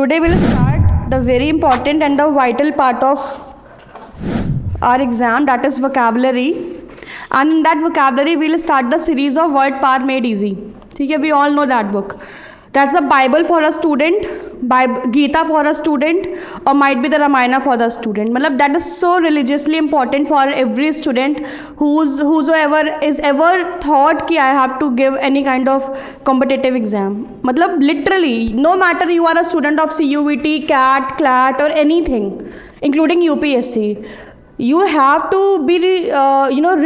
Today we'll start the very important and the vital part of our exam, that is vocabulary. And in that vocabulary we'll start the series of word power made easy. ठीक है, we all know that book. That's the Bible for a student, Gita for a student, or might be the Ramayana for the student. मतलब that is so religiously important for every student whosoever is ever thought कि I have to give any kind of competitive exam. मतलब literally, no matter you are a student of CUET, CAT, CLAT or anything, including UPSC, you have to be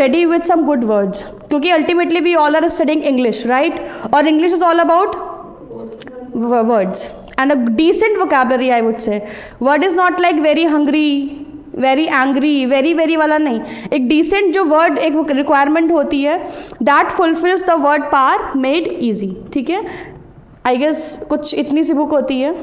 ready with some good words. क्योंकि ultimately we all are studying English, right? Or English is all about words and a decent vocabulary, I would say. Word is not like very hungry, very angry, very वाला नहीं. एक decent जो word एक requirement होती है, that fulfills the word power made easy. ठीक है, I guess कुछ इतनी सी book होती है,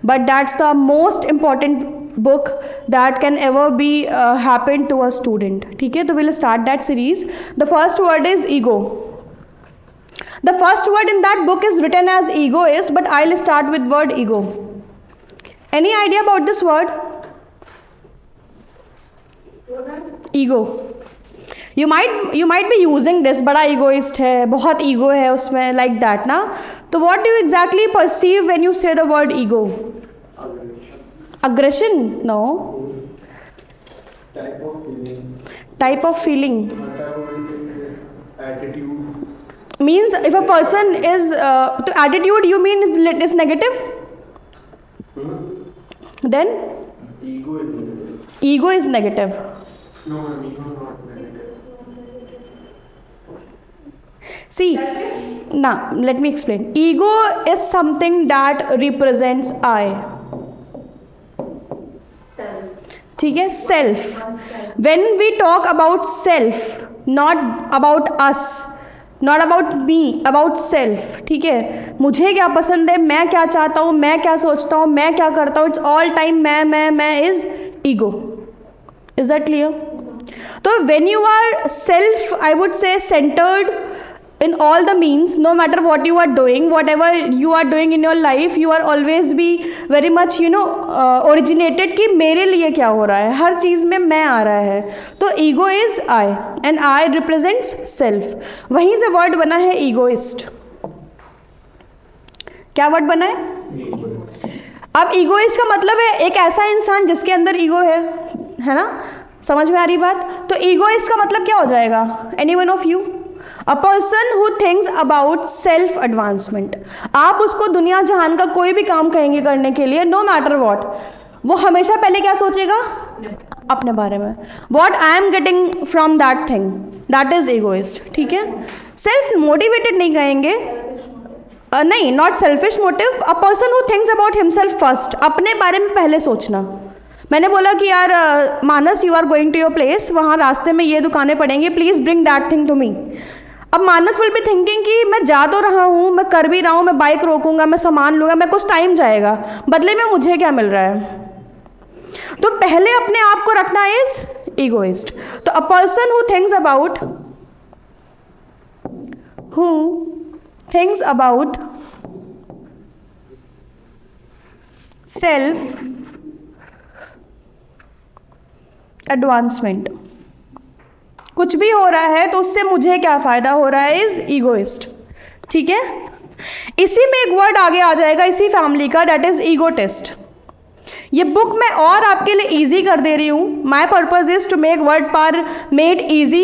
but that's the most important book that can ever be happen to a student. ठीक है, तो we'll start that series. The first word is ego. The first word in that book is written as egoist, but I'll start with word ego. Any idea about this word? Ego. You might be using this, बड़ा egoist है, बहुत ego है उसमें, like that ना. तो what do you exactly perceive when you say the word ego? Aggression? No. Type of feeling. Attitude. Means if a person is to attitude, you mean is negative? Then Ego is negative. ego is negative. No, ego is not negative. See, now let me explain. Ego is something that represents I. ठीक है, self. When we talk about self, not about us, not about me, about self. ठीक है, मुझे क्या पसंद है, मैं क्या चाहता हूँ, मैं क्या सोचता हूँ, मैं क्या करता हूँ, इट्स ऑल टाइम मैं is ego. Is that clear? तो when you are self, I would say centred in all the means, no matter what you are doing, whatever you are doing in your life, you are always be very much originated कि मेरे लिए क्या हो रहा है, हर चीज़ में मैं आ रहा है. तो ego is I and I represents self. वहीं से वर्ड बना है egoist. क्या वर्ड बना है? अब egoist का मतलब है एक ऐसा इंसान जिसके अंदर ईगो है ना? समझ में आ रही बात? तो egoist का मतलब क्या हो जाएगा? Anyone of you? A person who thinks about self advancement. आप उसको दुनिया जहान का कोई भी काम कहेंगे करने के लिए, no matter what, वो हमेशा पहले क्या सोचेगा? अपने बारे में. What I am getting from that thing, that is egoist. ठीक है, सेल्फ मोटिवेटेड नहीं कहेंगे, नहीं, not selfish motive. A person who thinks about himself first, अपने बारे में पहले सोचना. मैंने बोला कि यार Manas, you are going to your place, वहाँ रास्ते में ये दुकानें पड़ेंगी, please bring that thing to me. अब मानस विल बी थिंकिंग कि मैं जा तो रहा हूँ, मैं कर भी रहा हूँ, मैं बाइक रोकूंगा, मैं सामान लूँगा, मैं कुछ टाइम जाएगा, बदले में मुझे क्या मिल रहा है. तो पहले अपने आप को रखना इज ईगोइस्ट. तो अ person who thinks about self advancement, कुछ भी हो रहा है तो उससे मुझे क्या फ़ायदा हो रहा है, इज ईगोइस्ट. ठीक है, इसी में एक वर्ड आगे आ जाएगा इसी फैमिली का, डेट इज ईगोटिस्ट. ये बुक मैं और आपके लिए इजी कर दे रही हूँ. My purpose is to make word power made easy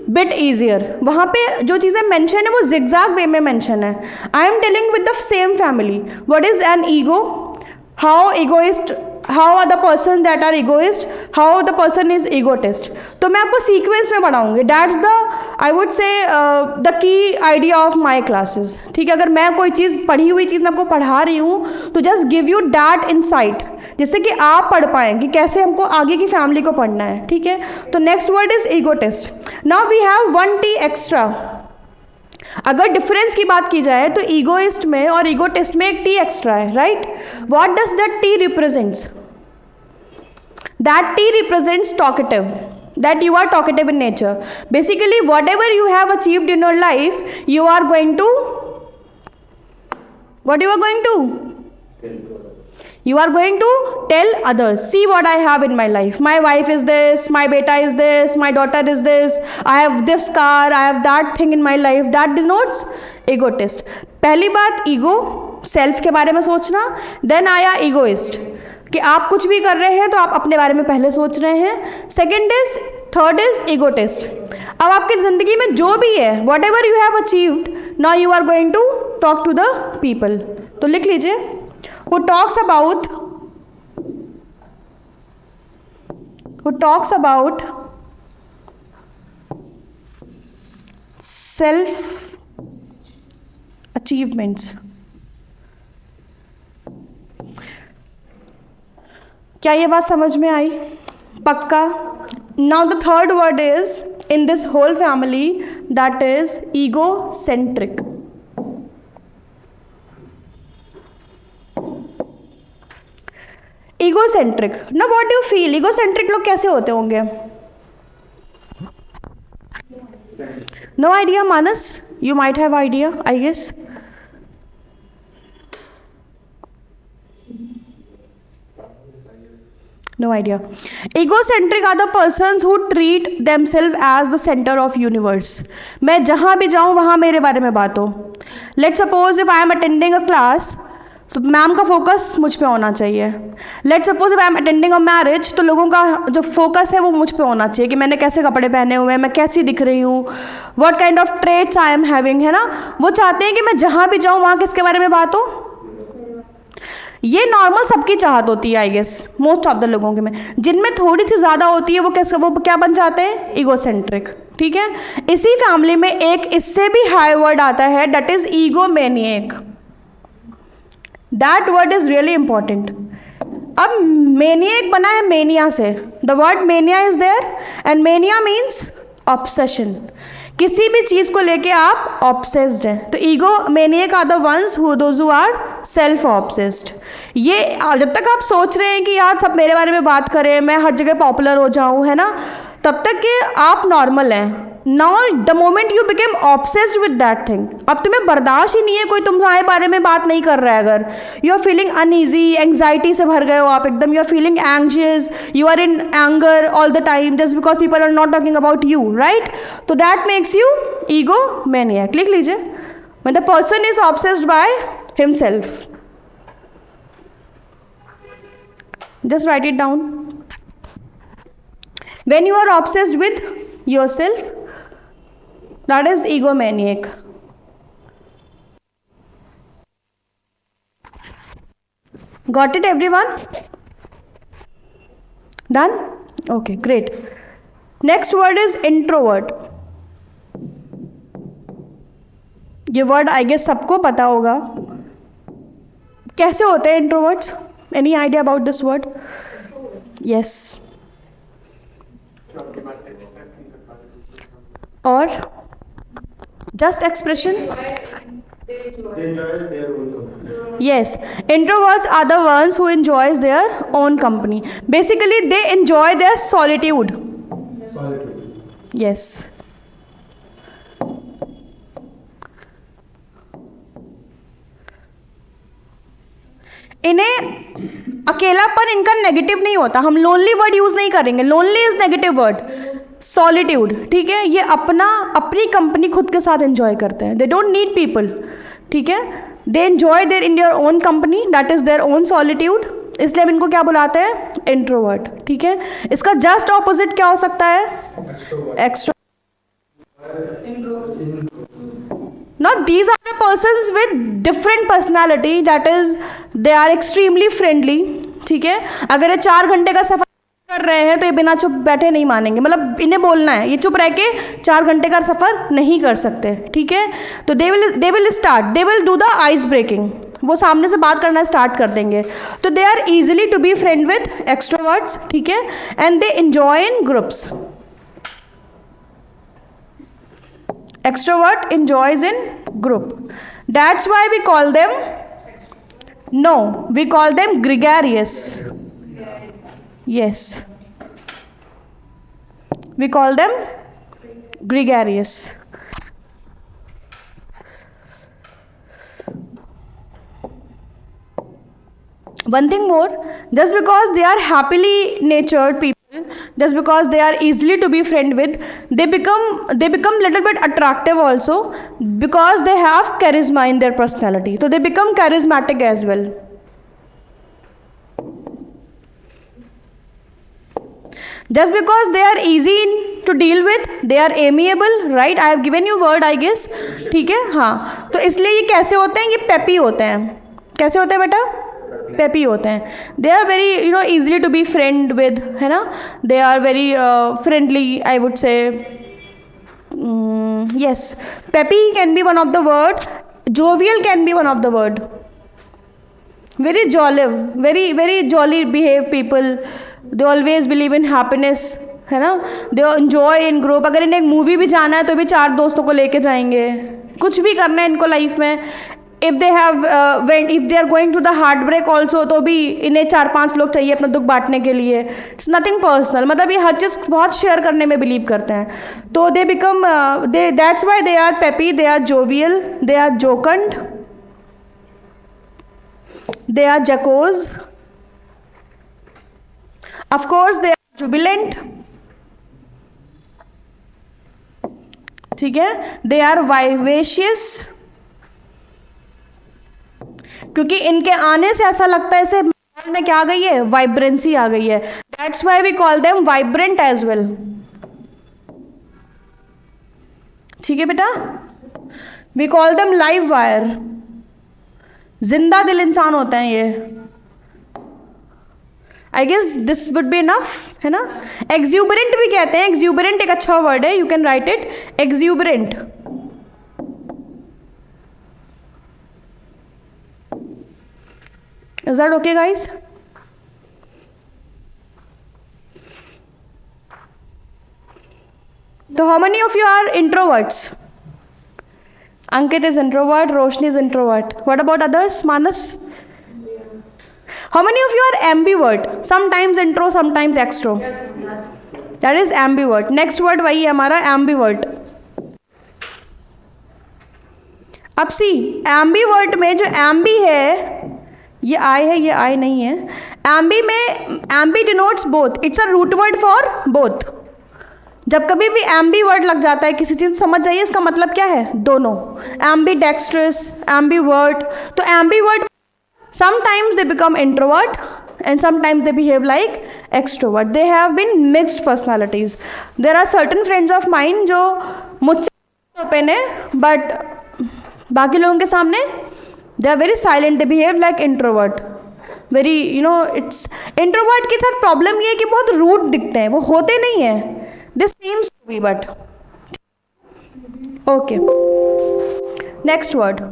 bit easier. वहाँ पे जो चीज़ें मेंशन है वो जिगजैग वे में मेंशन है. I am telling with the same family what is an ego, how are the person that are egoist, how the person is egotist. तो मैं आपको सीक्वेंस में पढ़ाऊंगी. That's the, I would say, the key idea of my classes. ठीक है, अगर मैं कोई चीज़, पढ़ी हुई चीज़ मैं आपको पढ़ा रही हूँ तो just give you that insight, जिससे कि आप पढ़ पाएँ कि कैसे हमको आगे की फैमिली को पढ़ना है. ठीक है, तो next word is egotist. Now we have one T extra. अगर डिफरेंस की बात की जाए तो ईगोइस्ट में और ईगोटिस्ट में एक टी एक्स्ट्रा है, right? What does that T represents? That T represents talkative, that you are talkative in nature. Basically whatever you have achieved in your life, you are going to, what you are going to, You are going to tell others, see what I have in my life. My wife is this, my beta is this, my daughter is this, I have this car, I have that thing in my life. That denotes egotist. पहली बात ego, self के बारे में सोचना. Then आया egoist, कि आप कुछ भी कर रहे हैं तो आप अपने बारे में पहले सोच रहे हैं. Third is egotist. अब आपकी ज़िंदगी में जो भी है, whatever you have achieved, now you are going to talk to the people. तो लिख लीजिए, who talks about self achievements. क्या ये बात समझ में आई? पक्का? Now the third word is in this whole family, that is egocentric. Egocentric ना, व्हाट डू यू फील? ईगोसेंट्रिक लोग कैसे होते होंगे? No idea. Manas, you might have idea, I guess. No idea. Egocentric are the persons who treat themselves as the center of universe. मैं जहाँ भी जाऊँ वहाँ मेरे बारे में बात हो. Let's suppose if I am attending a class, तो मैम का फोकस मुझ पे होना चाहिए. Let's suppose if I am attending a marriage, तो लोगों का जो फोकस है वो मुझ पे होना चाहिए कि मैंने कैसे कपड़े पहने हुए हैं, मैं कैसी दिख रही हूँ, what kind of traits I am having, है ना. वो चाहते हैं कि मैं जहाँ भी जाऊँ वहाँ किसके बारे में बात हो. ये नॉर्मल सबकी चाहत होती है, I guess most of the लोगों के में. जिनमें थोड़ी सी ज़्यादा होती है वो क्या बन जाते हैं? ईगोसेंट्रिक. ठीक है. इसी फैमिली में एक इससे भी हाई वर्ड आता है, that is egomaniac. That word is really important. अब मेनिएक बना है मेनिया से. The word mania is there and mania means obsession. किसी भी चीज़ को लेके आप ऑब्सेस्ड हैं. तो ego maniac are the ones those who are self obsessed. ये जब तक आप सोच रहे हैं कि यार सब मेरे बारे में बात करें, मैं हर जगह पॉपुलर हो जाऊं, है ना, तब तक कि आप नॉर्मल हैं. Now the moment you became obsessed with that thing, अब तुम्हें बर्दाश्त ही नहीं है कोई तुम्हारे बारे में बात नहीं कर रहा है. अगर you are feeling uneasy, anxiety से भर गए हो आप एकदम, you are feeling anxious, you are in anger all the time just because people are not talking about you, right. तो दैट मेक्स यू ईगोमेनिएक. लिख लीजिए, when the person is obsessed by himself. Just write it down. When you are obsessed with yourself, that is egomaniac. Got it, everyone? Done? Okay, great. Next word is introvert. ये word I guess सबको पता होगा. कैसे होते हैं introverts? Any idea about this word? Yes. और just expression. Yes, introverts are the ones who enjoys their own company. Basically, they enjoy their solitude. Yes. इन्हें अकेलापन इनका नेगेटिव नहीं होता. हम लोनली वर्ड यूज नहीं करेंगे. Lonely is negative word. Solitude, ठीक है, ये अपनी कंपनी खुद के साथ एंजॉय करते हैं. They don't need people. ठीक है, they enjoy their in their own company, that is their own solitude. इसलिए हम इनको क्या बुलाते हैं? इंट्रोवर्ट. ठीक है. इसका जस्ट ऑपोजिट क्या हो सकता है? एक्स्ट्रो. Now these are the persons with different personality, that is they are extremely friendly. ठीक है. अगर ये 4 घंटे का सफ़र कर रहे हैं तो ये बिना चुप बैठे नहीं मानेंगे. मतलब इन्हें बोलना है, ये चुप रह के 4 घंटे का सफ़र नहीं कर सकते. ठीक है. तो they will do the ice breaking. वो सामने से बात करना स्टार्ट कर देंगे. तो they are easily to be friend with extroverts. ठीक है. And they enjoy in groups. Extrovert enjoys in group. That's why we call them, we call them gregarious. Yes. We call them gregarious. One thing more, just because they are happily natured people, just because they are easily to be friend with, they become little bit attractive also, because they have charisma in their personality, so they become charismatic as well. Just because they are easy to deal with, they are amiable, right? I have given you word, I guess. ठीक है, हाँ, तो इसलिए ये कैसे होते हैं, ये पेपी होते हैं. कैसे होते हैं बेटा? पेपी होते हैं. They are very easily to be friend with, है ना? दे are very friendly, I would say. Yes, peppy can be one of the word. Jovial can be one of the word. Very jolly, very jolly behave people. They always believe in happiness, है ना? They enjoy in group. अगर इन्हें एक movie भी जाना है तो भी 4 दोस्तों को लेके जाएंगे. कुछ भी करना है इनको लाइफ में, if they are going to the heartbreak also, तो भी इन्हें 4-5 लोग चाहिए अपना दुख बांटने के लिए. इट्स नथिंग पर्सनल, मतलब ये हर चीज़ बहुत शेयर करने में बिलीव करते हैं. तो they become that's why they are peppy, they are jovial, they are jocund, they are jocose, of course they are jubilant. ठीक है, they are vivacious, क्योंकि इनके आने से ऐसा लगता है ऐसे माहौल में क्या आ गई है, वाइब्रेंसी आ गई है. That's why we call them vibrant as well. ठीक है बेटा, we call them live wire. जिंदा दिल इंसान होते हैं ये. I guess this would be enough, है ना? एक्सूबरेंट भी कहते हैं. एक्सूबरेंट एक अच्छा वर्ड है, you can write it, exuberant. Is that okay, guys? So how many of you are introverts? Ankit is introvert, Roshni is introvert. What about others? Manas? How many of you are ambivert? Sometimes intro, sometimes extro. That is ambivert. Next word वही है हमारा, ambivert. अब see, ambivert में जो ambi है, ये आई है, ये आई नहीं है. एम्बी में ambi denotes both. It's a root word for both. जब कभी भी एम्बी वर्ड लग जाता है किसी चीज़, समझ जाइए उसका मतलब क्या है, दोनों. Ambi dextrous, ambivert. तो ambivert sometimes they become introvert and sometimes they behave like extrovert. They have been mixed personalities. There are certain friends of mind जो मुझसे ओपन है, बट बाकी लोगों के सामने they are very silent, they behave like introvert, very it's introvert की third problem ये है कि बहुत रूड दिखते हैं, वो होते नहीं हैं. this seems to be, but okay. next word,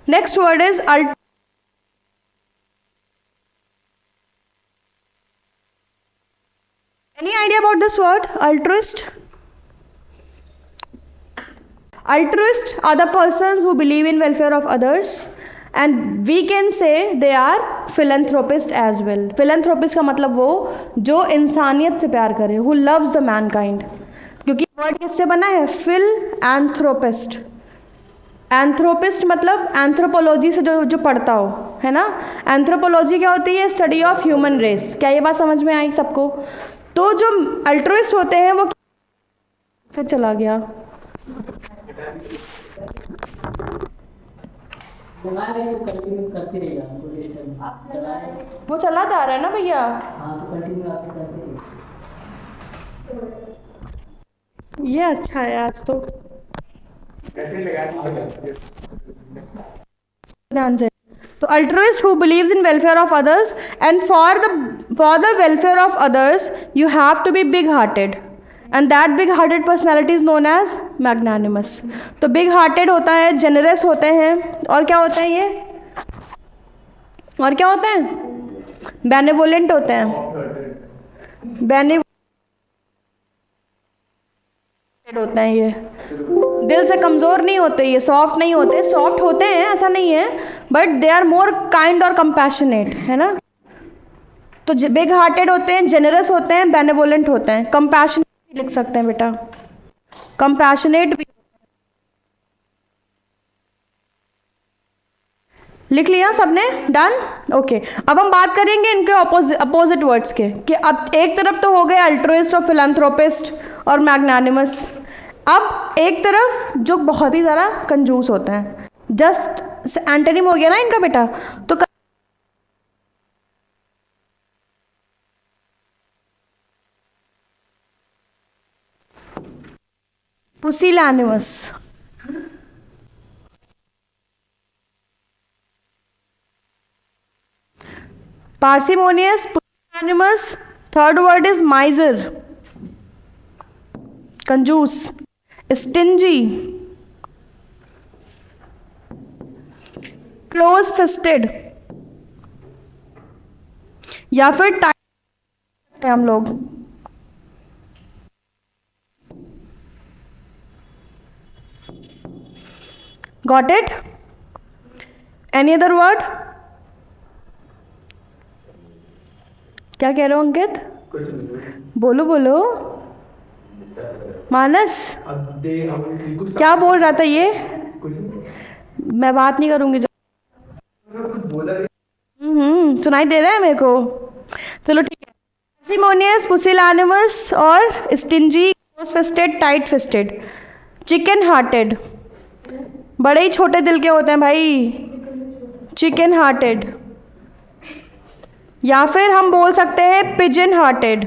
next word is Any idea about this word, altruist? Altruists are the persons who believe in welfare of others, and we can say they are philanthropist as well. Philanthropist का मतलब वो जो इंसानियत से प्यार करे, who loves the mankind. क्योंकि word किससे बना है, philanthropist. एंथ्रोपिस्ट मतलब एंथ्रोपोलॉजी से जो पढ़ता हो, है ना? एंथ्रोपोलॉजी क्या होती है, स्टडी ऑफ ह्यूमन रेस. क्या ये बात समझ में आई सबको? तो जो अल्ट्रुइस्ट होते हैं वो फिर चला गया, वो चला जा रहा है ना भैया. ये अच्छा है आज तो ध्यान से. तो altruist who believes in welfare of others, and for the welfare of others you have to be big hearted, and that big hearted personality is known as magnanimous. तो big hearted होता है, generous होते हैं, और क्या होता है ये, और क्या होते हैं, benevolent होते हैं. benevolent होते हैं ये, दिल से कमज़ोर नहीं होते, ये सॉफ्ट नहीं होते. सॉफ्ट होते हैं ऐसा नहीं है, but they are more kind और कंपैशनेट, है ना? तो बिग हार्टेड होते हैं, जेनरस होते हैं, बेनेवोलेंट होते हैं. कंपैशनेट भी लिख सकते हैं बेटा, कंपैशनेट भी. लिख लिया सबने? डन? ओके। अब हम बात करेंगे इनके अपोजिट वर्ड्स के, कि अब एक तरफ तो हो गए अल्ट्रुइस्ट और फिलैंथ्रोपिस्ट और मैग्नानिमस, अब एक तरफ जो बहुत ही ज़्यादा कंजूस होते हैं, जस्ट एंटोनिम हो गया ना इनका बेटा, तो पुसिलैनिमस, parsimonious, pusillanimous. Third word is miser, कंजूस, stingy, क्लोज फिस्टेड, या फिर टाइट हम लोग। Got it? Any other word? क्या कह रहे हो अंकित? कुछ नहीं। बोलो बोलो। मानस क्या बोल रहा था ये? कुछ नहीं। मैं बात नहीं करूंगी। बोला सुनाई दे रहा है मेरे को? चलो ठीक है। पार्सिमोनियस, पुसिलैनिमस और stingy, close fisted, tight fisted. Chicken hearted, बड़े ही छोटे दिल के होते हैं भाई, चिकन हार्टेड। या फिर हम बोल सकते हैं पिजन हार्टेड।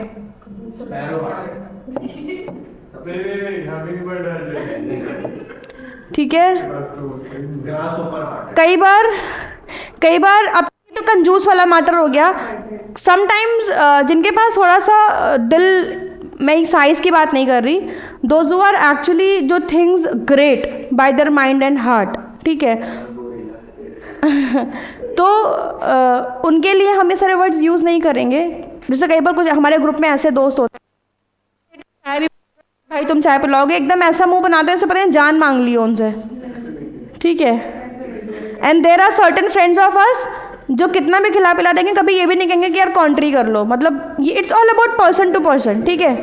ठीक है। कई बार अब तो कंजूस वाला मैटर हो गया। समटाइम्स जिनके पास थोड़ा सा दिल, मैं साइज की बात नहीं कर रही, दोज हु आर एक्चुअली जो things great bye their mind and heart, ठीक है, तो उनके लिए हम ये सारे वर्ड्स यूज़ नहीं करेंगे। जैसे कई बार कुछ हमारे ग्रुप में ऐसे दोस्त होते हैं, चाय भी भाई तुम चाय पिलाओगे, एकदम ऐसा मुंह बनाते हैं जैसे पता नहीं जान मांग ली हो उनसे, ठीक है। And there are certain friends of us जो कितना भी खिला पिला देंगे, कभी ये भी नहीं कहेंगे कि यार कॉन्ट्री कर लो, मतलब ये it's all about person to person, ठीक है।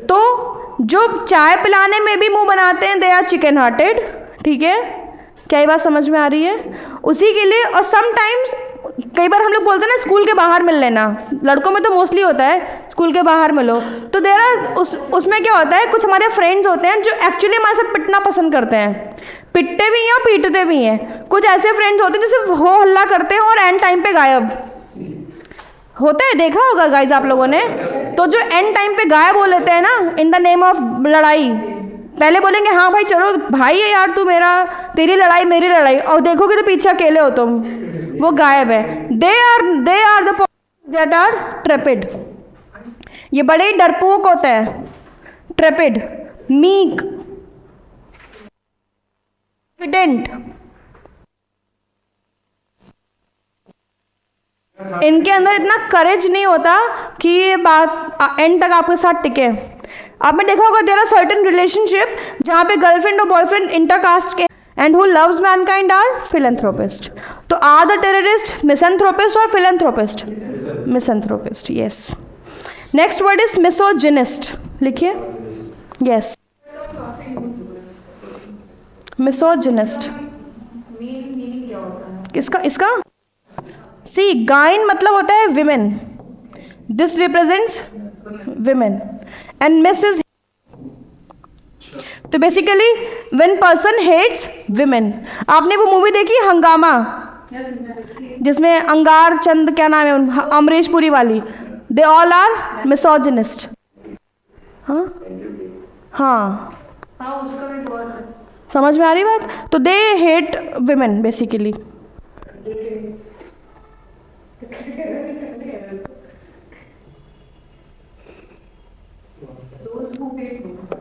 तो जो चाय पिलाने में भी मुंह बनाते हैं, दे आर चिकन हार्टेड, ठीक है। क्या ये बात समझ में आ रही है? उसी के लिए, और समटाइम्स कई बार हम लोग बोलते हैं ना स्कूल के बाहर मिल लेना, लड़कों में तो मोस्टली होता है स्कूल के बाहर मिलो, तो देर आर उसमें क्या होता है, कुछ हमारे फ्रेंड्स होते हैं जो एक्चुअली हमारे साथ पिटना पसंद करते हैं, पिटते भी हैं और पीटते भी हैं। कुछ ऐसे फ्रेंड्स होते हैं जो सिर्फ हो हल्ला करते हैं और एंड टाइम पे गायब होते हैं, देखा होगा गाइज आप लोगों ने। तो जो एंड टाइम पे गायब हो लेते हैं ना, इन द नेम ऑफ लड़ाई, पहले बोलेंगे हाँ भाई चलो भाई है यार तू मेरा, तेरी लड़ाई मेरी लड़ाई, और देखोगे तो पीछे अकेले हो तुम, वो गायब है। They are the that are trepid, ये बड़े ही डरपोक होते हैं, ट्रेपिड, मीक, कॉन्फिडेंट, इनके अंदर इतना करेज नहीं होता कि ये बात एंड तक आपके साथ टिके। आपने देखा होगा देयर आर सर्टेन रिलेशनशिप जहाँ पे गर्लफ्रेंड और बॉयफ्रेंड इंटरकास्ट के, and who loves mankind are philanthropist. तो आर द टेररिस्ट मिसैंथ्रोपिस्ट और philanthropist? Misanthropist, yes. Next word is misogynist, लिखिए। Yes, misogynist. इसका सी गाइन मतलब होता है women, this represents women, and mis is, तो basically when person hates women. आपने वो मूवी देखी हंगामा, जिसमें अंगार चंद, क्या नाम है, अमरीश पुरी वाली, दे ऑल आर मिसोजिनिस्ट। हाँ हाँ, समझ में आ रही बात? तो they hate women basically.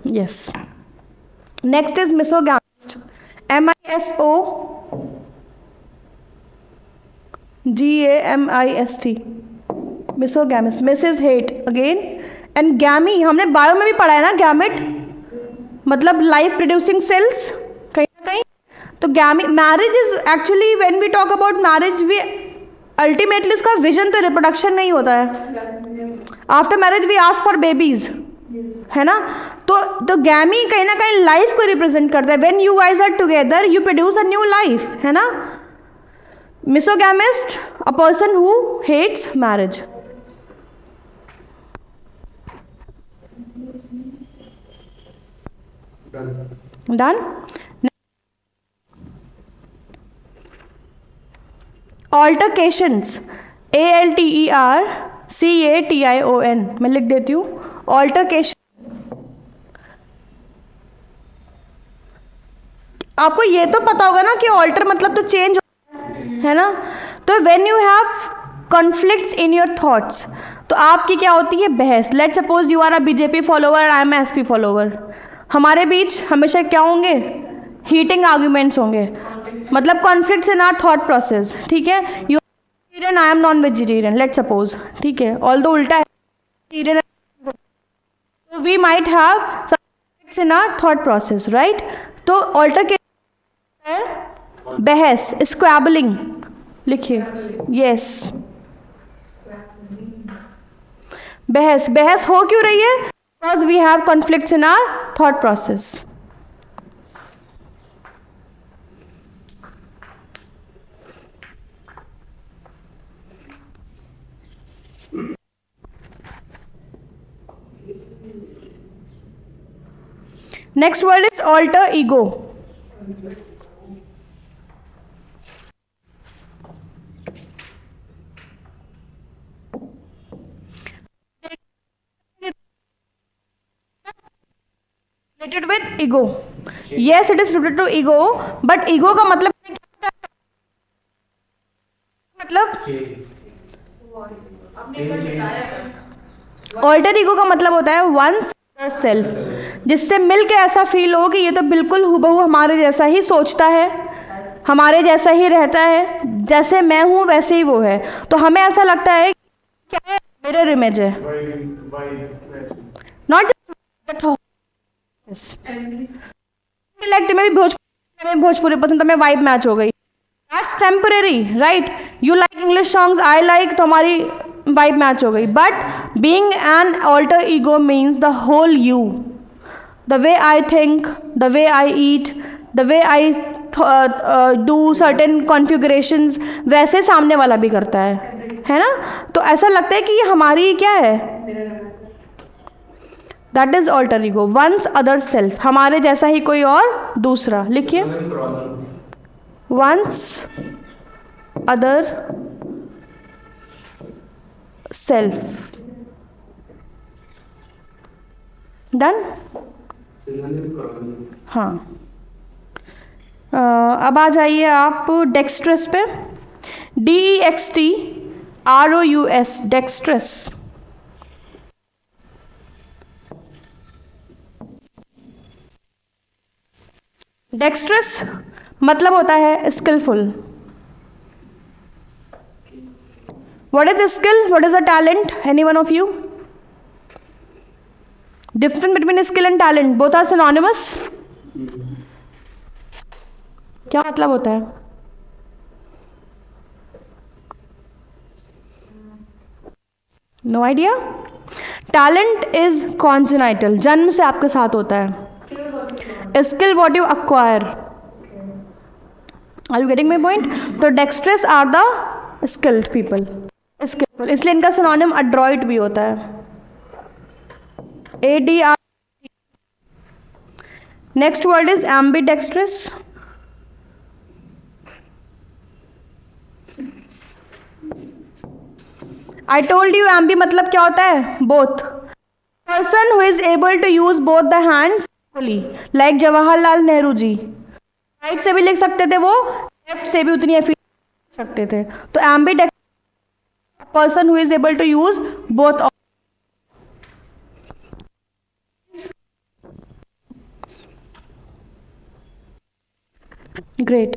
Yes. Next is misogynist. MISOGAMIST. Misogynist. Miss is hate again. And gamy, हमने बायो में भी पढ़ा है ना, गैमेट मतलब लाइफ प्रोड्यूसिंग सेल्स, कहीं ना कहीं। तो gamy, marriage is actually, when we talk about marriage, we ultimately उसका विजन तो रिप्रोडक्शन नहीं होता है। After marriage we ask for babies, है ना। तो गैमी कहीं ना कहीं लाइफ को रिप्रेजेंट करता है। When you guys are together you produce a new life, है ना। Misogynist, a person who hates marriage. Done? Altercations, ALTERCATION, मैं लिख देती हूँ. Altercation. आपको ये तो पता होगा ना कि ऑल्टर मतलब तो चेंज है ना. तो when you have conflicts in your thoughts, तो आपकी क्या होती है? बहस. Let suppose you are a BJP follower, I am SP follower. हमारे बीच हमेशा क्या होंगे? हीटिंग आर्ग्यूमेंट्स होंगे, मतलब conflicts in our thought process. ठीक है, you vegetarian, I am non vegetarian, let suppose. ठीक है, ऑल दो उल्टा है, we might have conflicts in our thought process, right. तो ऑल्टर बहस, स्क्वैबलिंग लिखिए. यस, बहस. बहस हो क्यों रही है? Because we have conflicts in our thought process. Next word is alter ego. Related with ego. Yes, it is related to ego, but ego का मतलब ऑल्टर ईगो का मतलब होता है वंस सेल्फ, जिससे मिल के ऐसा फील हो कि ये तो बिल्कुल हुबहू हमारे जैसा ही सोचता है, हमारे जैसा ही रहता है, जैसे मैं हूँ वैसे ही वो है. तो हमें ऐसा लगता है क्या है, मिरर इमेज है. नॉट इंटेलेक्ट में भी भोजपुरी पसंद, तो मैं वाइब मैच हो गई. That's temporary, right. You like English songs, I like, तो हमारी वाइब मैच हो गई. But being an alter ego means the whole you, the way I think, the way I eat, the way I do certain configurations, वैसे सामने वाला भी करता है ना. तो ऐसा लगता है कि ये हमारी क्या है? That is alter ego. One's other self, हमारे जैसा ही कोई और दूसरा. लिखिए, वंस अदर सेल्फ. डन. हाँ, अब आ जाइए आप डेक्स्ट्रस पे. DEXTROUS, dextrous. डेक्स्ट्रस मतलब होता है skillful. What is skill? What is a talent? Any one of you? Difference between skill and talent, both are synonymous. क्या मतलब होता है? No idea. Talent is congenital, जन्म से आपके साथ होता है. Skill what you acquire. Are you getting my point? तो dextrous are the skilled people. Skillful, इसलिए इनका सिनोनिम अड्रॉइट भी होता है. ADR. Next word is ambidextrous. I told you Aamby मतलब क्या होता है? Both. Person who is able to use both the hands, like Jawaharlal Nehru ji. Right से भी लिख सकते थे वो, लेफ्ट से भी उतनी एफिशिएंट लिख सकते थे. तो ambidextrous, person who is able to use both. Great.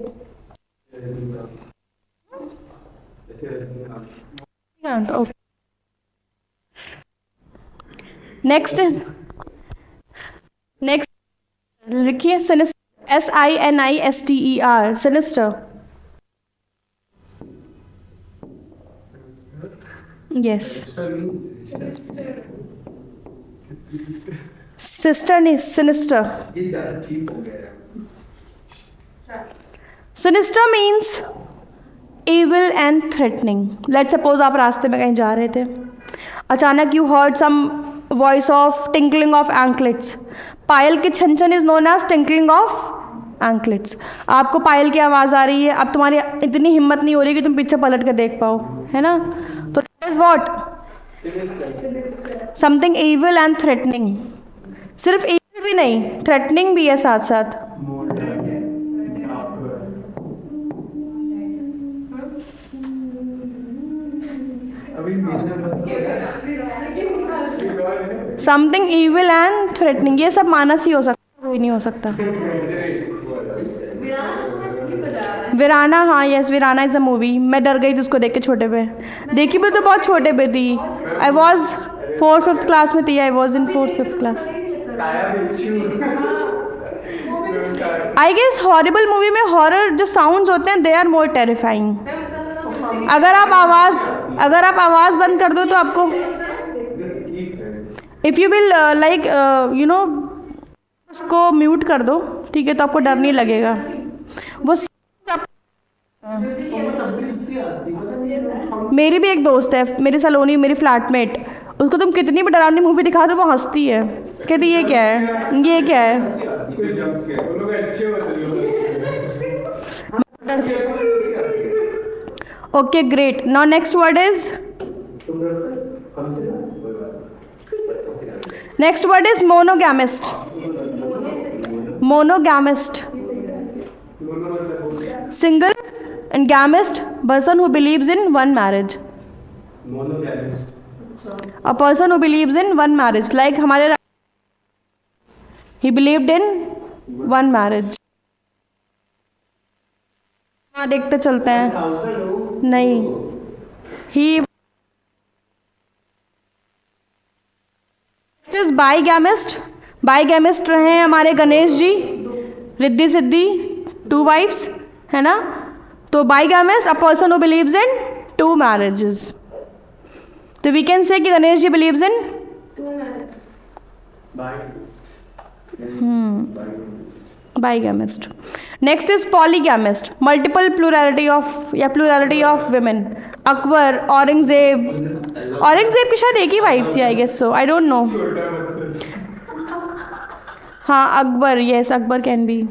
Okay. Next लिखिए sinister. SINISTER, sinister. Yes. Sister नहीं, sinister. Sinister means evil and threatening. Let's suppose आप रास्ते में कहीं जा रहे थे, अचानक you heard some voice of tinkling of anklets. पायल की छन छन is known as tinkling of anklets. आपको पायल की आवाज़ आ रही है, अब तुम्हारी इतनी हिम्मत नहीं हो रही कि तुम पीछे पलट कर देख पाओ, है ना? तो is what? Something evil and threatening. सिर्फ evil भी नहीं, threatening भी है साथ साथ. समथिंग evil and threatening, ये सब मानस ही हो सकता, कोई नहीं हो सकता. वीराना, हाँ yes, Veerana is a movie. मैं डर गई थी उसको देख के, छोटे पे देखी भी तो बहुत छोटे पे थी. आई वॉज 4th-5th क्लास में थी. I was in 4th-5th class. I guess horrible movie में हॉरर जो साउंड्स होते हैं दे आर मोर टेरिफाइंग. अगर आप आवाज़ बंद कर दो तो आपको, if you will like you know उसको म्यूट कर दो, ठीक है, तो आपको डर नहीं लगेगा. वो मेरी भी एक दोस्त है, मेरी सलोनी, मेरी फ्लैटमेट, उसको तुम कितनी भी डरावनी मूवी दिखा दो वो हंसती है, कहती ये क्या है, ये क्या है. Okay great. Now next word is monogamist. Monogamist, single, and gamist, person who believes in one marriage. A person who believes in one marriage, like हमारे, he believed in one marriage. हाँ देखते चलते हैं. नहीं, he is bigamist. bigamist रहे हैं हमारे Ganesh ji, Riddhi Siddhi, 2 wives, है ना? तो bigamist, a person who believes in 2 marriages. तो वी कैन से कि Ganesh ji believes in bigamist. Next is polygamist, multiple plurality of women. Akbar, Aurangzeb की शायद एक ही वाइफ थी, I guess so, I don't know. हाँ Akbar, yes Akbar can be.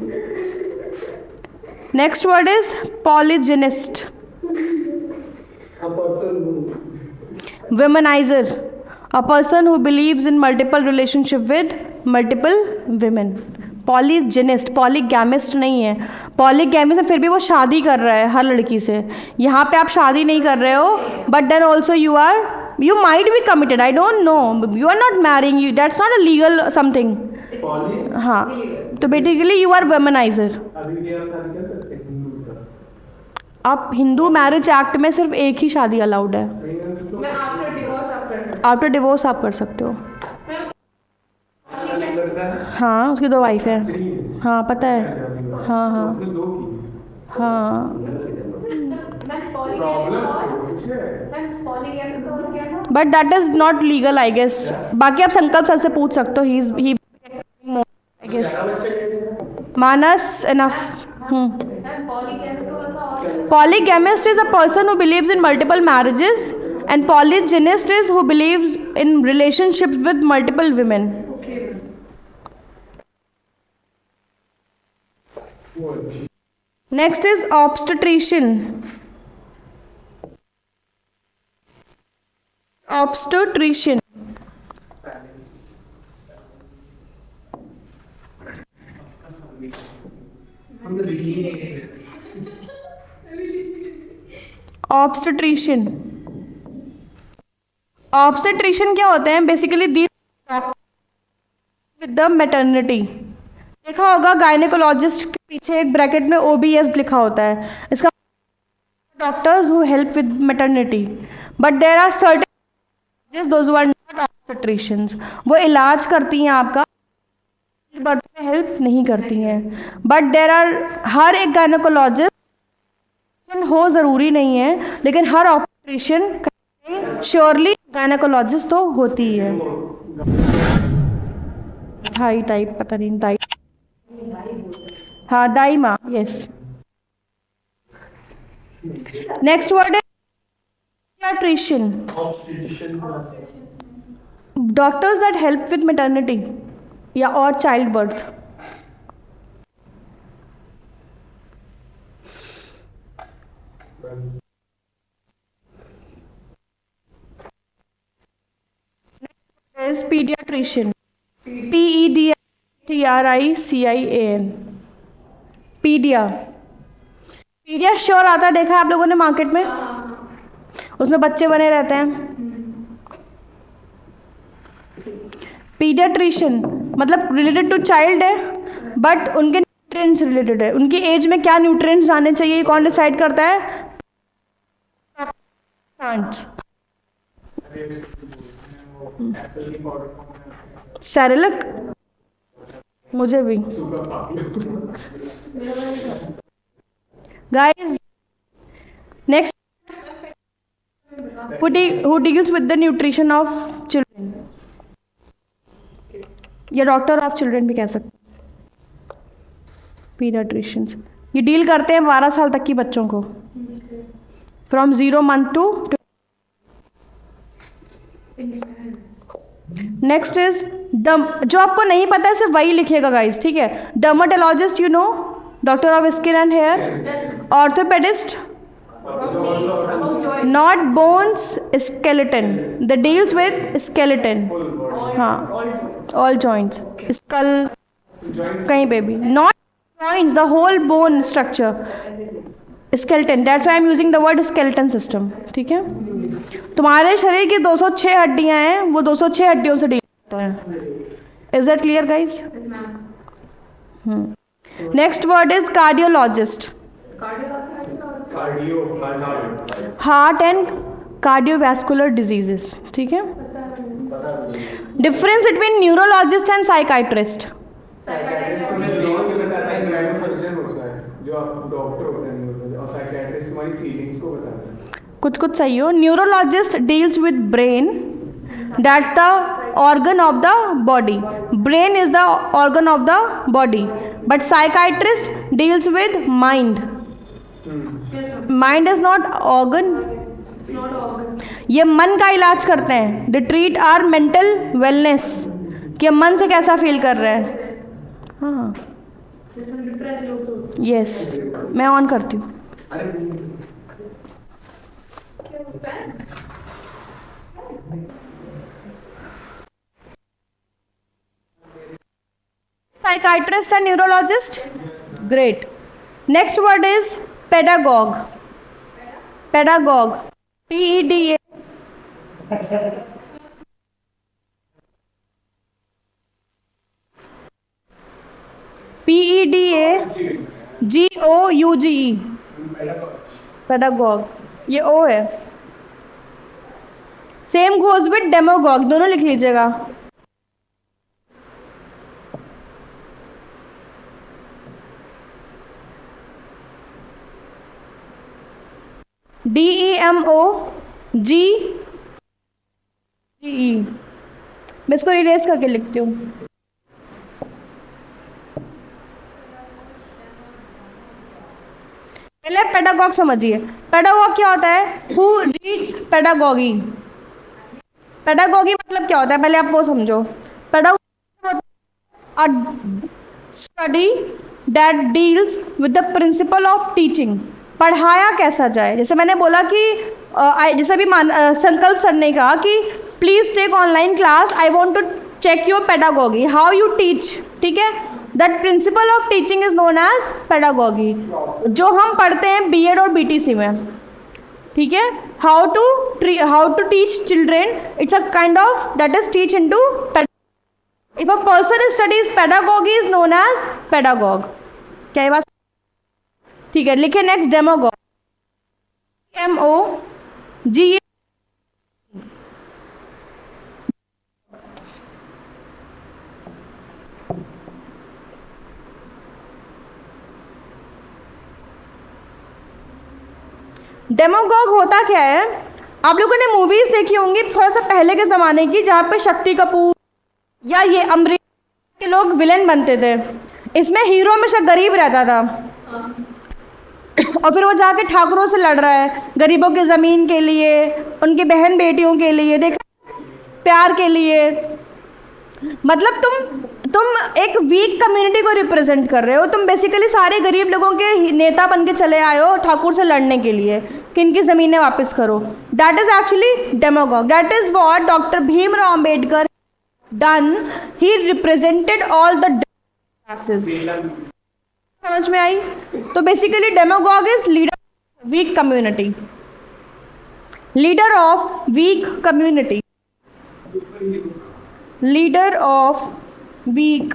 Next word is polygynist. Womanizer, a person who believes in multiple relationship with multiple women. Polygynist, polygamist नहीं है. Polygamist में फिर भी वो शादी कर रहा है हर लड़की से. यहाँ पे आप शादी नहीं कर रहे हो, but then also you might be committed. I don't know. You are not marrying. That's not a legal something. हाँ, तो बेसिकली यू आर वुमनाइजर. आप हिंदू मैरिज एक्ट में सिर्फ एक ही शादी अलाउड है. आफ्टर डिवोर्स आप कर सकते हो. हाँ उसकी 2 वाइफ है. हाँ पता है. हाँ हाँ हाँ. But that is not legal I guess. बाकी आप संकल्प सर से पूछ सकते हो. He I guess. Manas enough. Polygamist is a person who believes in multiple marriages, and polygynist is who believes in relationships with multiple women. Next is obstetrician. Obstetrician. Obstetrician. Obstetrician क्या होते हैं? Basically with the maternity. देखा होगा gynaecologist के पीछे एक bracket में OBS लिखा होता है. इसका doctors who help with maternity. But there are certain those who are not obstetricians. वो इलाज करती हैं आपका, बर्थ में हेल्प नहीं करती हैं. बट देयर आर, हर एक गायनेकोलॉजिस्ट हो ज़रूरी नहीं है, लेकिन हर ऑब्स्टेट्रिशियन श्योरली गायनेकोलॉजिस्ट तो होती है. हाई टाइप, पता नहीं दाई, हाँ दाई माँ, यस. नेक्स्ट वर्ड है pediatrician, doctors that help with maternity या और child birth. is pediatrician. PEDIATRICIAN. Pedia. Pedia sure आता है, देखा है आप लोगों ने मार्केट में, उसमें बच्चे बने रहते हैं. पीडियाट्रिशियन मतलब रिलेटेड टू चाइल्ड है, बट उनके न्यूट्रिएंट्स रिलेटेड है. उनकी एज में क्या न्यूट्रिएंट्स जाने चाहिए कौन डिसाइड करता है? प्लांट्स. सेरेलक मुझे भी. Guys next, who deals with the nutrition of children, या डॉक्टर ऑफ चिल्ड्रन भी कह सकते. पीडियाट्रिशियंस ये डील करते हैं 12 साल तक की बच्चों को, from 0 month to. Next is जो आपको नहीं पता है सिर्फ वही लिखिएगा गाइस, ठीक है. Dermatologist, you know, doctor of skin and hair. Orthopedist, not bones, skeleton, the deals with skeleton. हाँ, ऑल जॉइंट्स, स्कल कहीं पे भी, not joints, the whole bone structure. Skeleton, that's why I am using the word skeleton system. ठीक है. तुम्हारे शरीर की 206 हड्डियां हैं, वो 206 हड्डियों से डील करते हैं. Is that clear guys? Next word is cardiologist. Heart and cardiovascular diseases. ठीक है. Difference between neurologist and psychiatrist. जो आप डॉक्टर होते हैं और साइकियाट्रिस्ट हमारी फीलिंग्स को बताते हैं. कुछ कुछ सही हो. Neurologist deals with brain, that's the organ of the body. Brain is the organ of the body, but psychiatrist deals with mind. Mind is not organ. ये मन का इलाज करते हैं. They treat are mental wellness, कि मन से कैसा फील कर रहे हैं. हाँ यस, मैं ऑन करती हूँ. Psychiatrist and neurologist. Great. Next word is pedagogue. Pedagogue. PEDA. PEDAGOUGE. Pedagogue. ये O है. सेम गोज विद डेमोगॉग, दोनों लिख लीजिएगा. DEMOGEE. मैं इसको रिलेस करके लिखती हूँ. पहले पेडागॉग समझिए. पेडागॉग क्या होता है? Who reads pedagogy. पेडागॉगी मतलब क्या होता है, पहले आप वो समझो. Pedagogy a study that deals with the principal of teaching. पढ़ाया कैसा जाए. जैसे मैंने बोला कि जैसे अभी संकल्प सर ने कहा कि please take online class, I want to check your pedagogy, how you teach. ठीक है. That principle of teaching is known as pedagogy, जो हम पढ़ते हैं बीएड और बीटीसी में. ठीक है. How to teach children, it's a kind of that is teach into. If a person is studies pedagogy is known as pedagogue. क्या ये बात ठीक है? लिखे नेक्स्ट डेमोगॉग. MOGE. डेमोगॉग होता क्या है? आप लोगों ने मूवीज देखी होंगी थोड़ा सा पहले के ज़माने की, जहाँ पे शक्ति कपूर या ये अमरीश के लोग विलेन बनते थे. इसमें हीरो हमेशा गरीब रहता था. और फिर वो जाके ठाकुरों से लड़ रहा है गरीबों की ज़मीन के लिए, उनकी बहन बेटियों के लिए, देख प्यार के लिए। मतलब तुम एक वीक कम्युनिटी को रिप्रेजेंट कर रहे हो। तुम बेसिकली सारे गरीब लोगों के नेता बन के चले आए हो ठाकुर से लड़ने के लिए कि इनकी ज़मीनें वापस करो। That is actually demagogue. That is what doctor Bhimrao Ambedkar done. He represented all the classes. समझ में आई? तो basically demagogue is leader weak community, leader of weak community, leader of weak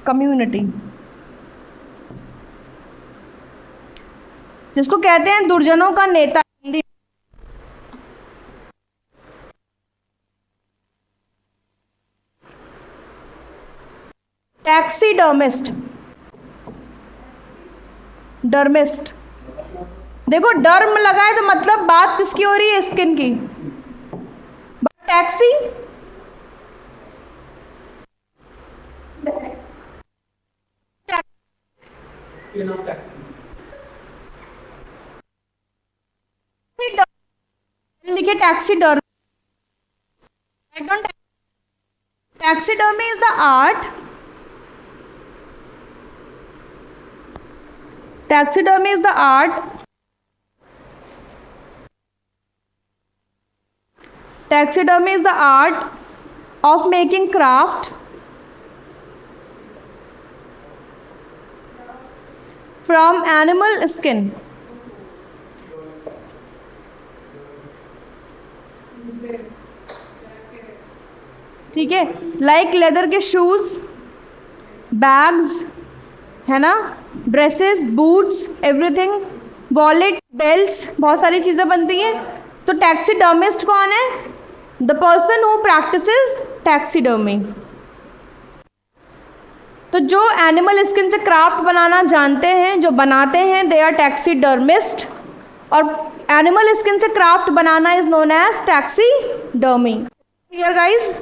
community, जिसको कहते हैं दुर्जनों का नेता। Taxidermist, dermist. देखो डर्म लगा है तो मतलब बात किसकी हो रही है? स्किन की। टैक्सी लिखिए taxidermy. Taxidermy is the art, taxidermy is the art, taxidermy is the art of making craft from animal skin। ठीक है, लाइक लेदर के शूज, बैग्स, है ना, dresses, boots, everything, wallet, belts, बहुत सारी चीज़ें बनती हैं। तो टैक्सीडर्मिस्ट कौन है? The person who practises taxidermy. तो जो एनिमल स्किन से क्राफ्ट बनाना जानते हैं, जो बनाते हैं, दे आर टैक्सीडर्मिस्ट। और एनिमल स्किन से क्राफ्ट बनाना is known as taxidermy. Clear guys?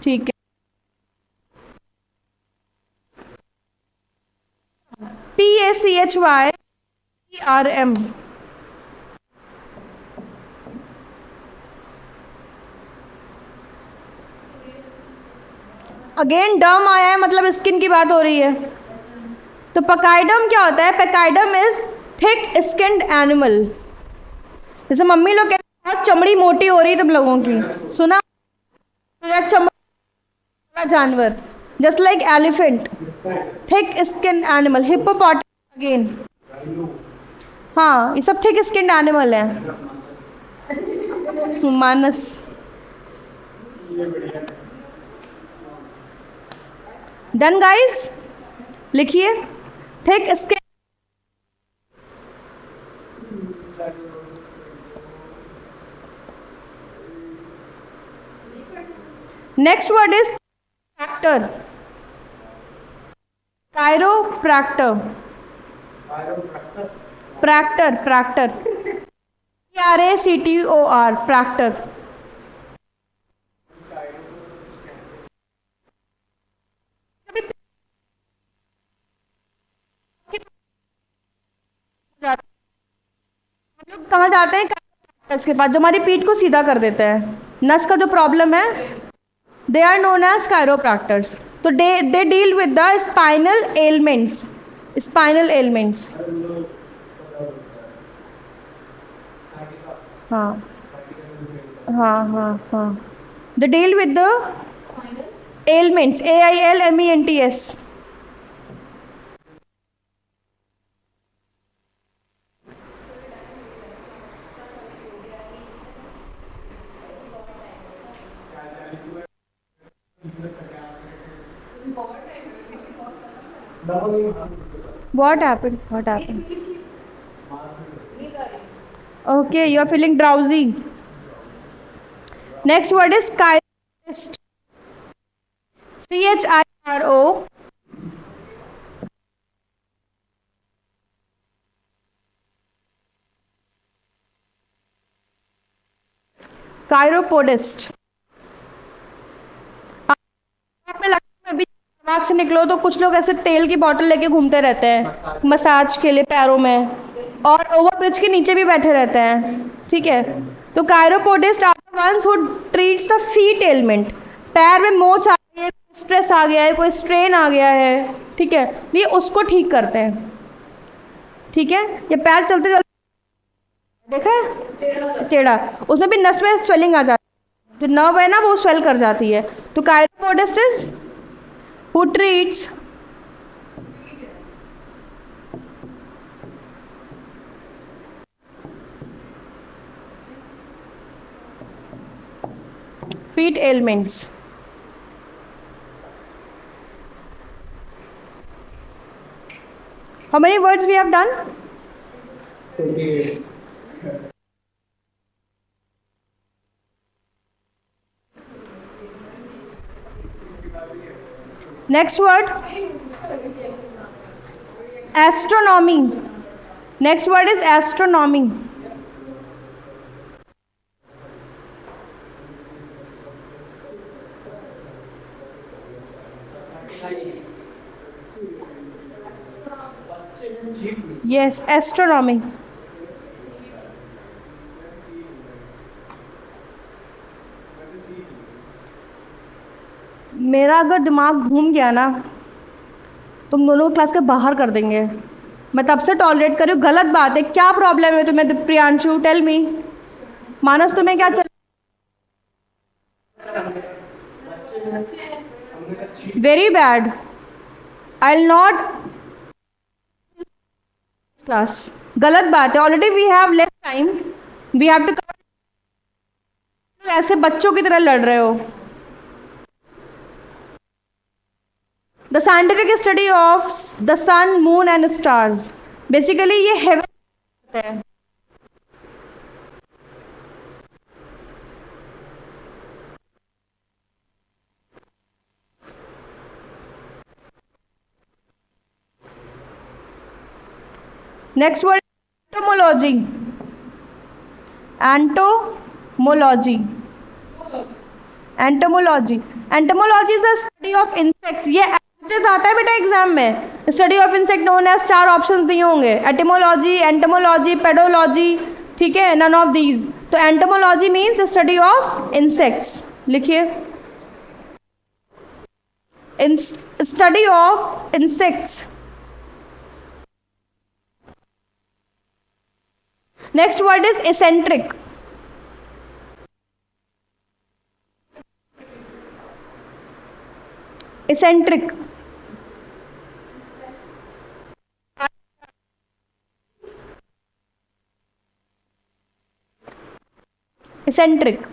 ठीक है। PACHYERM, अगेन डर्म आया है, मतलब स्किन की बात हो रही है। तो पेकाइडम क्या होता है? पेकाइडम इज थिक स्किन्ड एनिमल। जैसे मम्मी लोग कहते हैं बहुत चमड़ी मोटी हो रही है तुम लोगों की, सुना? तो चमड़ा जानवर, just like elephant, thick skin animal. Hippopotamus again, हाँ, ये सब थिक स्किन एनिमल है। मानस, डन गाइस? लिखिए thick skin. Next word is proctor, chiropractor, proctor, proctor, PRACTOR, proctor. हम लोग कहाँ जाते हैं? कायरोप्रैक्टर्स के पास, जो हमारी पीठ को सीधा कर देते हैं, नस का जो प्रॉब्लम है, they are known as chiropractors. तो they deal with the spinal elements, spinal elements. हाँ हाँ हाँ हाँ, they deal with the ailments, AILMENTS। What happened? What happened? Okay, you are feeling drowsy. Next word is chirist. CHIRO. Chiropodist. मैं भी park से निकलो तो कुछ लोग ऐसे तेल की बॉटल लेके घूमते रहते हैं मसाज के लिए पैरों में, और ओवरब्रिज के नीचे भी बैठे रहते हैं, ठीक है। तो chiropodist are the ones who treats the feet element. पैर में मोच आ गई है, स्ट्रेस आ गया है, कोई स्ट्रेन आ गया है, ठीक है, ये उसको ठीक करते हैं, ठीक है। ये पैर चलते चलते देखा है टेढ़ा, उसमें भी नस में स्वेलिंग आ जाती है, जो नर्व है ना वो स्वेल कर जाती है। तो कायरोपोडिस्ट is who treats feet ailments. How many words we have done? 28. Next word, astronomy. Next word is astronomy. Yes, astronomy. मेरा अगर दिमाग घूम गया ना, तुम दोनों को क्लास के बाहर कर देंगे। मैं तब से टॉलरेट कर रही हूँ, गलत बात है। क्या प्रॉब्लम है तुम्हें प्रियांशु? Tell me. मानस तुम्हें क्या चल? Very bad. I will not class. गलत बात है। Already we have less time, we have to cover. ऐसे बच्चों की तरह लड़ रहे हो। The scientific study of the sun, moon and stars. Basically ये हेवन है। Next word entomology. Entomology, entomology, entomology is the study of insects. ये आता है बेटा एग्जाम में। Study of insect known as, 4 options दिए होंगे, एटिमोलॉजी, एंटोमोलॉजी, पेडोलॉजी, ठीक है, नन ऑफ दीज। तो entomology means study of insects. लिखिए, study of insects. Next word is eccentric. Eccentric, eccentric.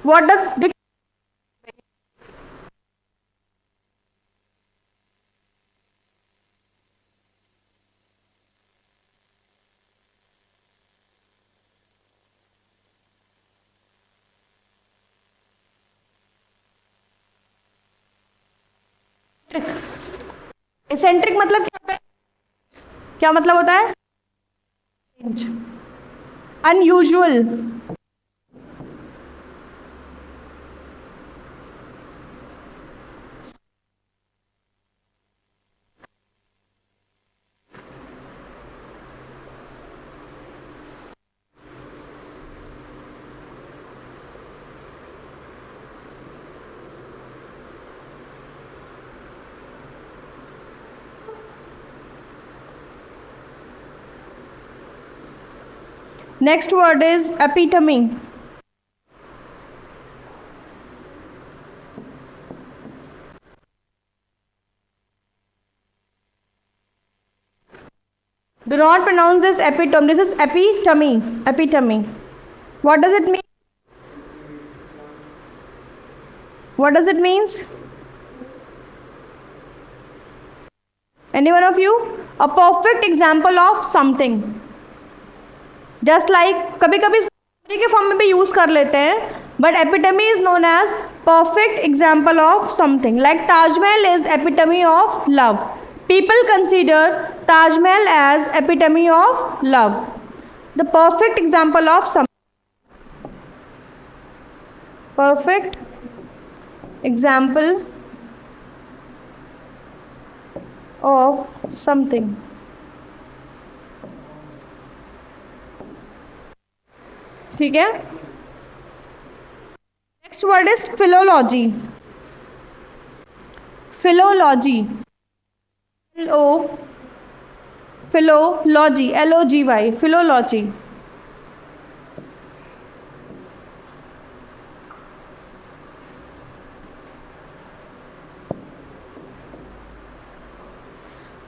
What does eccentric मतलब क्या मतलब होता है? Unusual. Next word is epitome. Do not pronounce this epitome. This is epitome. Epitome. What does it mean? What does it means? Any one of you? A perfect example of something. Just like कभी कभी के form में भी use कर लेते हैं, but epitome is known as perfect example of something. Like Taj Mahal is epitome of love. People consider Taj Mahal as epitome of love. The perfect example of something. Perfect example of something. ठीक है. Next word is philology. Philology. Philology. L-O-G-Y. Philology.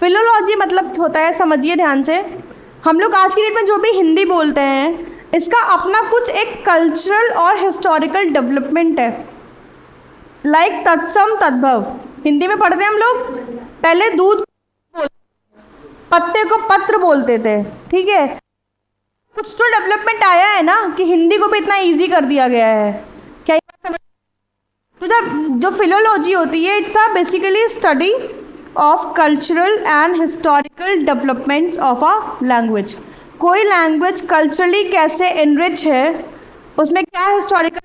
Philology मतलब होता है, समझिए ध्यान से, हम लोग आज की डेट में जो भी हिंदी बोलते हैं इसका अपना कुछ एक कल्चरल और हिस्टोरिकल डेवलपमेंट है. लाइक तत्सम तद्भव हिंदी में पढ़ते हैं हम लोग. पहले दूध पत्ते को पत्र बोलते थे. ठीक है, कुछ तो डेवलपमेंट आया है ना कि हिंदी को भी इतना इजी कर दिया गया है. क्या तो जो फिलोलॉजी होती है, it's a basically study of cultural and historical developments of a language. कोई लैंग्वेज कल्चरली कैसे एनरिच है, उसमें क्या historical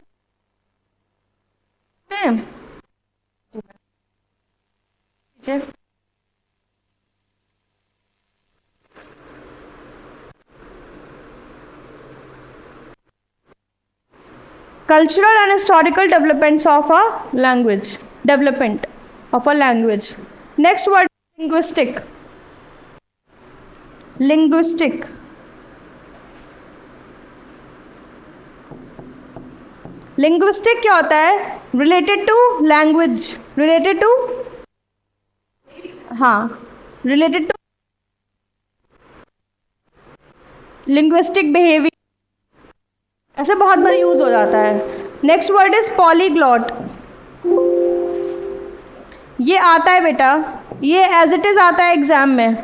cultural and historical developments of a language. Development of a language. Next word, linguistic. Linguistic. Linguistic क्या होता है? Related to language. Related to, हाँ, related to linguistic behavior. ऐसे बहुत बार यूज हो जाता है. Next word is polyglot. ये आता है बेटा, ये एज इट इज आता है एग्जाम में.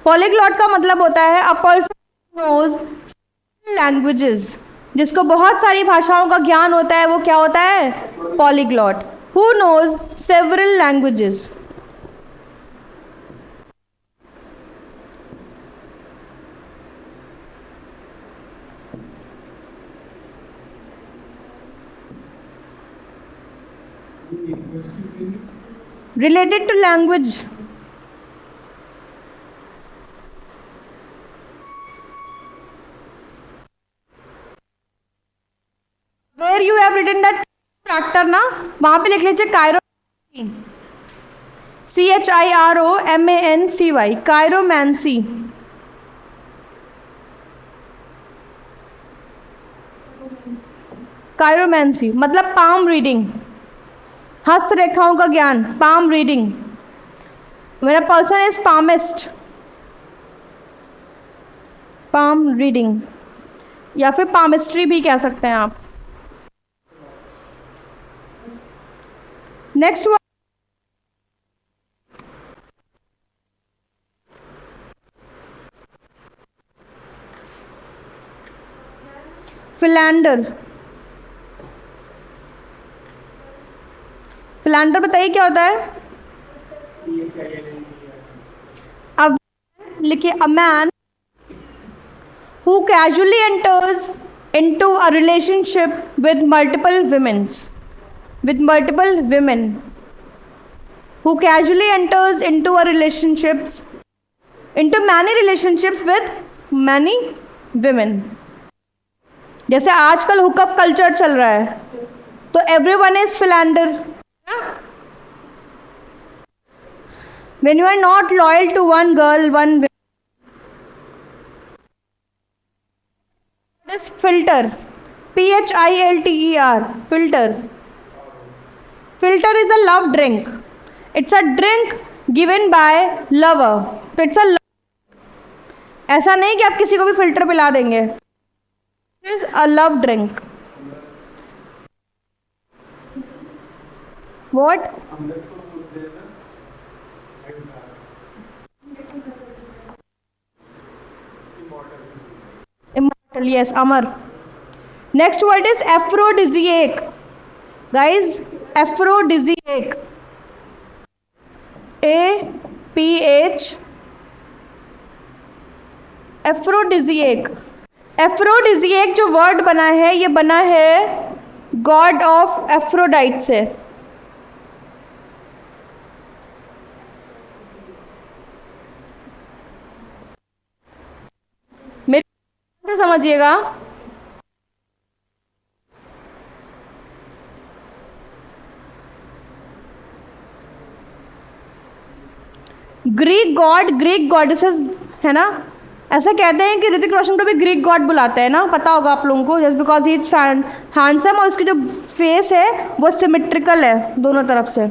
पॉलीग्लॉट का मतलब होता है अ पर्सन नोज लैंग्वेजेस. जिसको बहुत सारी भाषाओं का ज्ञान होता है वो क्या होता है? Polyglot. Who knows several languages. Related to language. Where you have written that tractor ना, वहां पे लिख लीजिए कायरो. CHIROMANCY. कायरोमैंसी. कायरोमैंसी मतलब पाम रीडिंग, हस्तरेखाओं का ज्ञान. Palm reading. मेरा person is palmist. Palm reading या फिर पामिस्ट्री भी कह सकते हैं आप. Next word Philander. फिलैंडर बताइए क्या होता है? अब लिखिए a man who casually enters into a relationship with multiple women's. With multiple women. Who casually enters into a relationships, into many relationships with many women. जैसे आजकल हुकअप कल्चर चल रहा है तो everyone is philander. When you are not loyal to one girl, one woman. This filter. PHILTER. Filter. Filter is a love drink. It's a drink given by lover. So it's a ऐसा नहीं कि आप किसी को भी filter पिला देंगे. It is a love drink. What? Yes, Amar. Next word is aphrodisiac. Guys, aphrodisiac. APH. एफ्रोडिजिएक. एफ्रोडिजिएक जो वर्ड बना है ये बना है गॉड ऑफ एफ्रोडाइट से. मेरे समझिएगा. ग्रीक गॉड, ग्रीक गॉडेसेस है ना. ऐसा कहते हैं कि ऋतिक रोशन को भी ग्रीक गॉड बुलाते हैं ना, पता होगा आप लोगों को. Just because he is handsome और उसकी जो फेस है वो सिमेट्रिकल है दोनों तरफ से.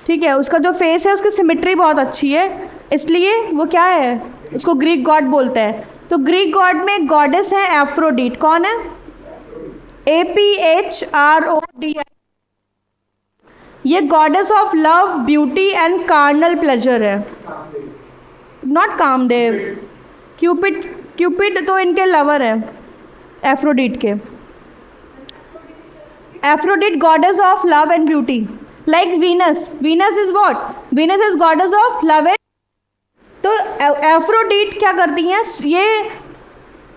ठीक है, उसका जो फेस है उसकी सिमेट्री बहुत अच्छी है, इसलिए वो क्या है, उसको ग्रीक गॉड बोलते हैं. तो ग्रीक गॉड में गॉडेस है एफ्रोडीट. कौन है? APHRODI. ये goddess of love, beauty and carnal pleasure है. नॉट कामदेव. क्यूपिड, क्यूपिड तो इनके लवर है एफ्रोडीट के. Aphrodite goddess of love and beauty. Like Venus. Venus is what? Venus is goddess of love and. तो एफ्रोडीट क्या करती हैं, ये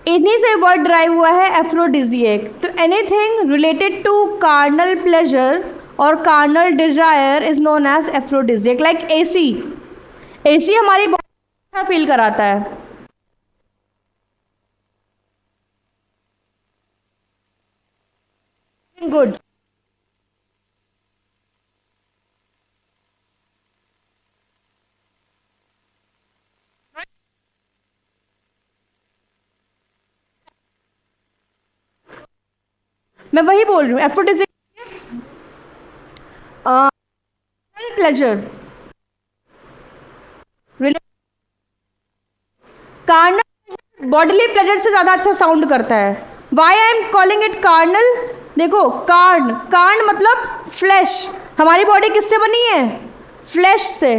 इन्हीं से वर्ड ड्राइव हुआ है एफ्रोडिजिएक. तो anything related to carnal pleasure और carnal desire is known as aphrodisiac. Like AC. AC हमारी बॉडी अच्छा फील कराता है. गुड. मैं वही बोल रही हूँ. Aphrodisiac pleasure, carnal bodily pleasure से ज़्यादा अच्छा साउंड करता है. Why I am calling it carnal? देखो, कार्न, कार्न मतलब फ्लैश. हमारी बॉडी किससे बनी है? फ्लैश से.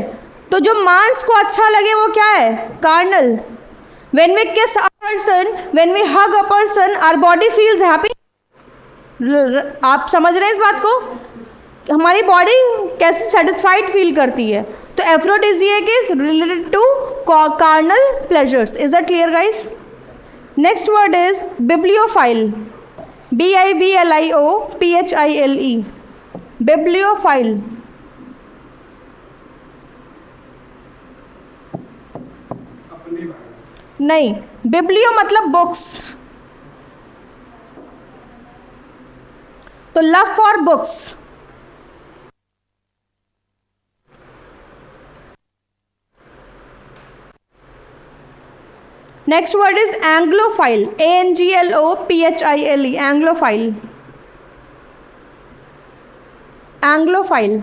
तो जो मांस को अच्छा लगे वो क्या है? Carnal. When we kiss a person, when we hug a person, our body feels happy. आप समझ रहे हैं इस बात को? हमारी बॉडी कैसे सेटिस्फाइड फील करती है. तो aphrodisiac is related to carnal pleasures. Is that clear guys? Next word is bibliophile. BIBLIOPHILE. Bibliophile. नहीं, बिब्लियो मतलब बुक्स. तो love for books. Next word is anglophile. ANGLOPHILE. Anglophile. Anglophile.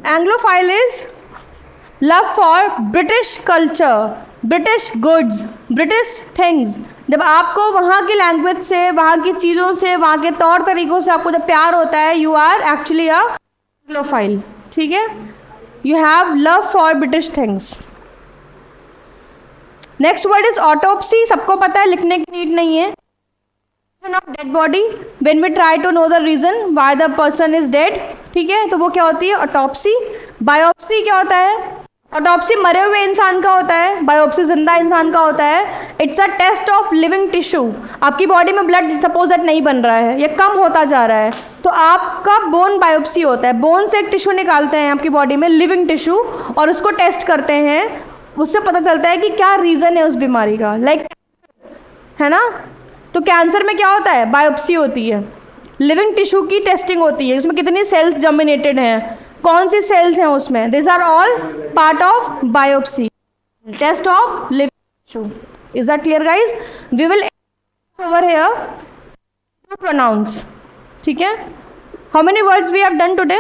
Anglophile is love for British culture, British goods, British things. जब आपको वहाँ की language से, वहाँ की चीज़ों से, वहाँ के तौर तरीक़ों से आपको जब प्यार होता है, you are actually a anglophile. ठीक है, you have love for British things. Next word is autopsy. सबको पता है, लिखने की नीड नहीं है. Of dead body, when we try to know the reason why the person is dead. ठीक है, तो वो क्या होती है? ऑटोप्सी. बायोप्सी क्या होता है? ऑटोप्सी मरे हुए इंसान का होता है, बायोप्सी जिंदा इंसान का होता है. It's a test of living tissue. आपकी बॉडी में ब्लड सपोज दैट नहीं बन रहा है, ये कम होता जा रहा है, तो आपका बोन बायोप्सी होता है. बोन से एक टिश्यू निकालते हैं आपकी बॉडी में, लिविंग टिश्यू, और उसको टेस्ट करते हैं. उससे पता चलता है कि क्या रीज़न है उस बीमारी का. लाइक है ना. तो कैंसर में क्या होता है? बायोप्सी होती है. लिविंग टिश्यू की टेस्टिंग होती है, उसमें कितनी सेल्स जर्मिनेटेड हैं, कौन सी सेल्स हैं उसमें. This are all part of biopsy, test of living tissue. Is that clear guys? We will over here to pronounce. ठीक है, how many words we have done today?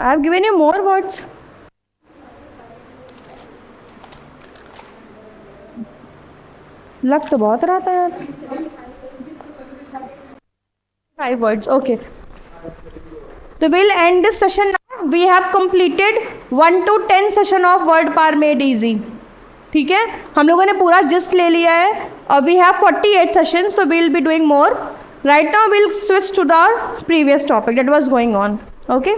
I have given you more words. लग तो बहुत रहा था यार. 5 words. Okay. तो we'll end this session now. We have completed 1 to 10 session of word power made easy. ठीक है, हम लोगों ने पूरा जिस्ट ले लिया है और we have 48 sessions, so we'll be doing more. Right now we'll switch to the previous topic that was going on. Okay.